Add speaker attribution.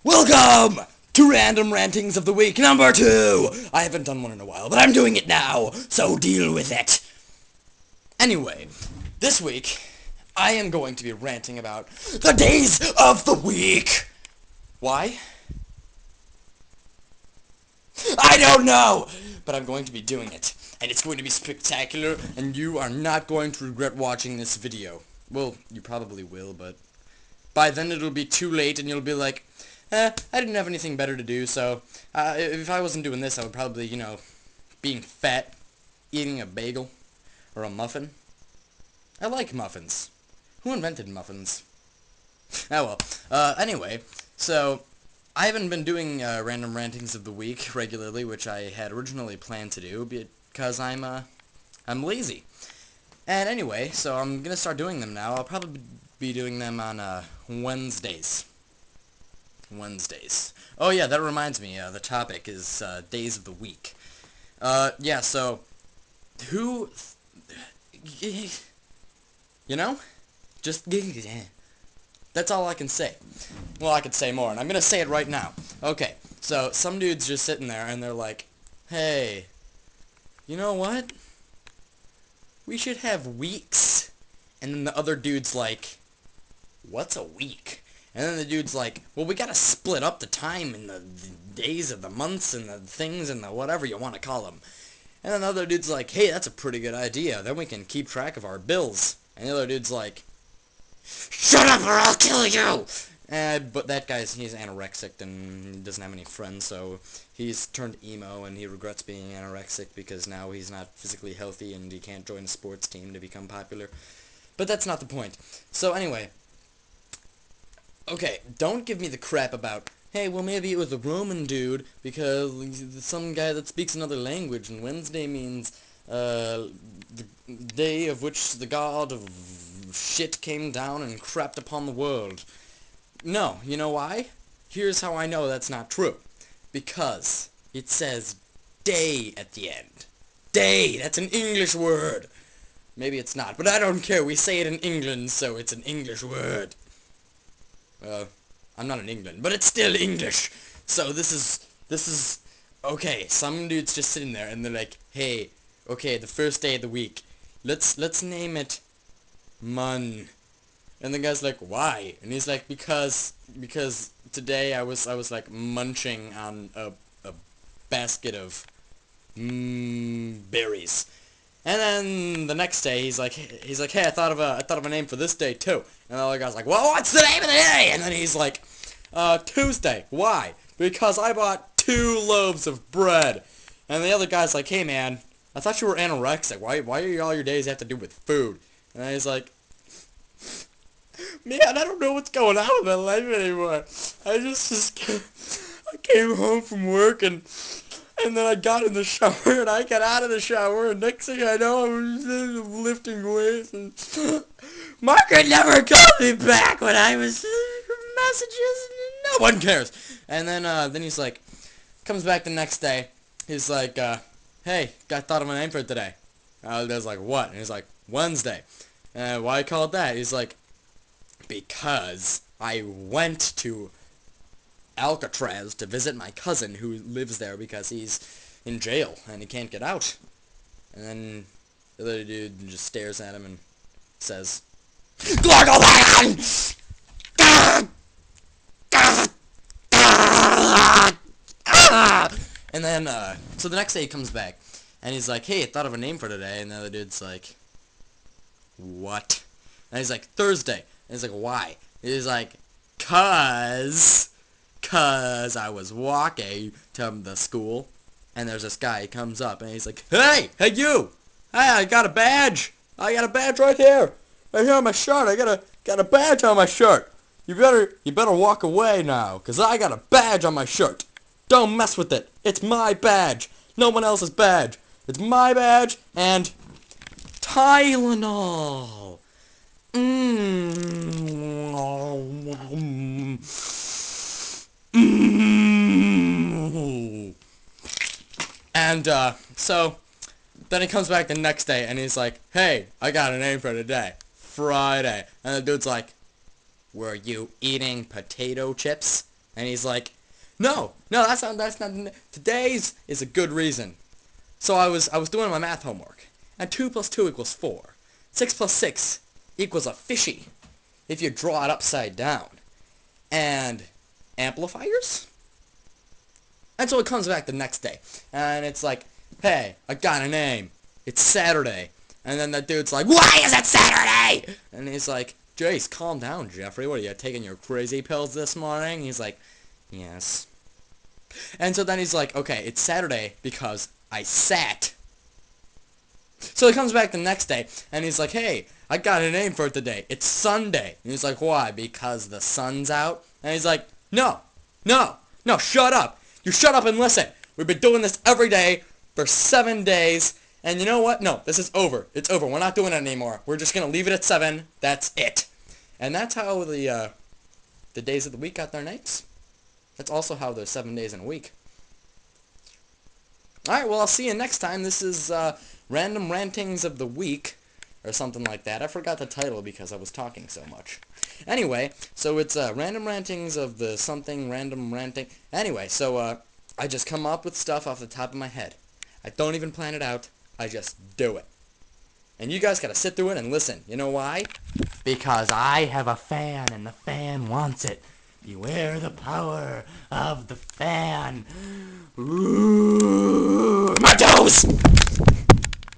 Speaker 1: Welcome to Random Rantings of the Week number 2! I haven't done one in a while, but I'm doing it now, so deal with it! Anyway, this week, I am going to be ranting about the days of the week! Why? I don't know! But I'm going to be doing it, and it's going to be spectacular, and you are not going to regret watching this video. Well, you probably will, but by then it'll be too late, and you'll be like, I didn't have anything better to do, so if I wasn't doing this, I would probably, being fat, eating a bagel, or a muffin. I like muffins. Who invented muffins? Oh well. Anyway, so I haven't been doing random rantings of the week regularly, which I had originally planned to do, because I'm lazy. And anyway, so I'm gonna start doing them now. I'll probably be doing them on Wednesdays. Oh yeah, that reminds me, the topic is days of the week. Yeah, so who, just that's all I can say. Well, I could say more, and I'm gonna say it right now. Okay, so some dude's just sitting there, and they're like, hey, you know what? We should have weeks. And then the other dude's like, what's a week? And then the dude's like, well, we gotta split up the time in the days of the months and the things and the whatever you want to call them. And then the other dude's like, hey, that's a pretty good idea. Then we can keep track of our bills. And the other dude's like, shut up or I'll kill you! But that guy's, he's anorexic and doesn't have any friends, so he's turned emo and he regrets being anorexic because now he's not physically healthy and he can't join a sports team to become popular. But that's not the point. So anyway, okay, don't give me the crap about, hey, well, maybe it was a Roman dude, because some guy that speaks another language, and Wednesday means, the day of which the god of shit came down and crapped upon the world. No, you know why? Here's how I know that's not true. Because it says day at the end. Day, that's an English word. Maybe it's not, but I don't care, we say it in England, so it's an English word. I'm not in England, but it's still English. So this is, okay, some dude's just sitting there, and they're like, hey, okay, the first day of the week, let's name it Mun. And the guy's like, why? And he's like, because today I was like munching on a basket of berries. And then the next day, he's like, hey, I thought of a name for this day too. And the other guy's like, well, what's the name of the day? And then he's like, Tuesday. Why? Because I bought 2 loaves of bread. And the other guy's like, hey man, I thought you were anorexic. Why are all your days have to do with food? And then he's like, man, I don't know what's going on with my life anymore. I came home from work and then I got in the shower, and I got out of the shower, and next thing I know, I was lifting weights, and Margaret never called me back when I was messages, no one cares. And then he's like, comes back the next day, he's like, hey, I thought of a name for it today. I was like, what? And he's like, Wednesday. Why call it that? He's like, because I went to Alcatraz to visit my cousin who lives there because he's in jail and he can't get out. And then the other dude just stares at him and says, Glorgoland! And then, so the next day he comes back and he's like, hey, I thought of a name for today. And the other dude's like, what? And he's like, Thursday. And he's like, why? He's like, cause I was walking to the school, and there's this guy, he comes up, and he's like, hey you! Hey, I got a badge! I got a badge right here! Right here on my shirt, I got a badge on my shirt! You better walk away now, cause I got a badge on my shirt! Don't mess with it! It's my badge! No one else's badge! It's my badge, and Tylenol! And, so, then he comes back the next day, and he's like, hey, I got a name for today. Friday. And the dude's like, were you eating potato chips? And he's like, no, that's not, today's is a good reason. So I was doing my math homework, and 2 plus 2 equals 4. 6 plus 6 equals a fishy, if you draw it upside down. And amplifiers? And so it comes back the next day, and it's like, hey, I got a name. It's Saturday. And then that dude's like, why is it Saturday? And he's like, Jace, calm down, Jeffrey. What, are you taking your crazy pills this morning? He's like, yes. And so then he's like, okay, it's Saturday because I sat. So he comes back the next day, and he's like, hey, I got a name for it today. It's Sunday. And he's like, why? Because the sun's out? And he's like, no, shut up. You shut up and listen. We've been doing this every day for 7 days, and you know what? No, this is over. It's over. We're not doing it anymore. We're just going to leave it at 7. That's it. And that's how the days of the week got their names. That's also how there's 7 days in a week. Alright, well, I'll see you next time. This is Random Rantings of the Week, or something like that. I forgot the title because I was talking so much. Anyway, so it's Random Rantings of the something, random ranting. Anyway, so I just come up with stuff off the top of my head. I don't even plan it out. I just do it. And you guys gotta sit through it and listen. You know why? Because I have a fan, and the fan wants it. Beware the power of the fan. Ooh, my toes!